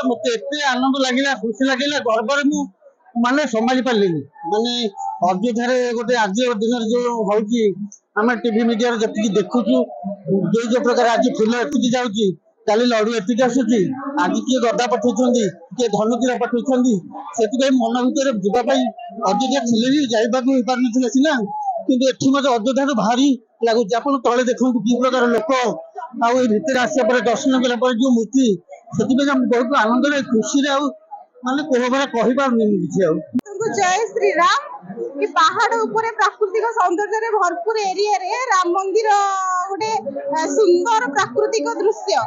मत एत आनंद लगे खुशी लगे गर्व माने संभाली पार्लिनी माने अयोध्या गोटे आज दिन जो होम टीवी मीडिया जी देखुचु जो प्रकार आज फुल एतिकी जाऊँगी काली लड़ू एतिक आसूची आज किए गदा पठाई किए धनुतीर पठाई से मन भर जावाई अयोध्या थे भी जावाक पार ना सीना किंतु एठी मत अयोध्या भारी लगुच आप तले देखो कि प्रकार लोक आसर आसा दर्शन कला जो मूर्ति से बहुत आनंद खुशी माने कोहबरा कही पारनी किसी जय श्री राम कि पहाड़ ऊपर प्राकृतिक सौंदर्य भरपूर एरिया रे राम मंदिर गोटे सुंदर प्राकृतिक दृश्य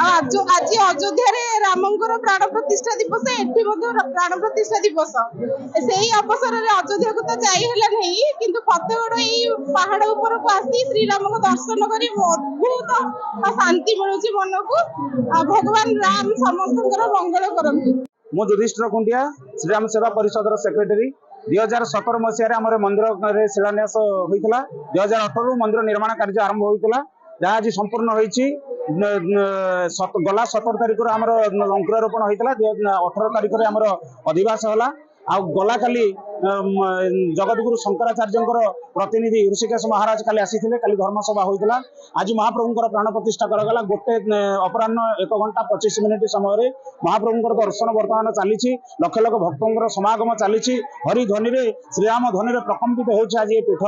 आज अयोध्या रे रामंकर प्राण प्रतिष्ठा दिवस एठी प्राण प्रतिष्ठा दिवस से अवसर में अयोध्या को तो जाई होला नहीं किंतु फतेगढ़ ये पहाड़ ऊपर को आसी श्री राम को दर्शन करी अद्भुत शांति मिलुची मन को भगवान राम समस्त मंगल करंतु। मु युधिष्ठिर खुंटिया श्रीराम सेवा परिषद सेक्रेटरी 2017 मसीह मंदिर शिलान्यास होता 2018 मंदिर निर्माण कार्य आरंभ होता जहाँ आज संपूर्ण गला 17 तारिख अंकुरारोपण होता 18 तारिख अधिवास है आ गला काली जगतगुरु शंकराचार्य प्रतिनिधि ऋषिकेश महाराज काली आसी काली धर्मसभा होता आज महाप्रभुंर प्राण प्रतिष्ठा कराला गोटे अपराह्न 1 घंटा 25 मिनिट समय महाप्रभुंर दर्शन बर्तमान चली लक्ष लक्ष भक्तों समागम चली हरि ध्वनि श्रीराम ध्वनि प्रकम्पित हो आज ये पीठ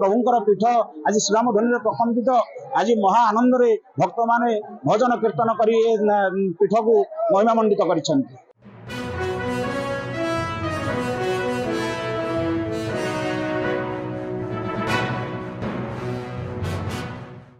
प्रभुंर पीठ आज श्रीराम ध्वनि प्रकम्पित आज महा आनंद भक्त माने भजन कीर्तन कर पीठ को महिमा मंडित कर।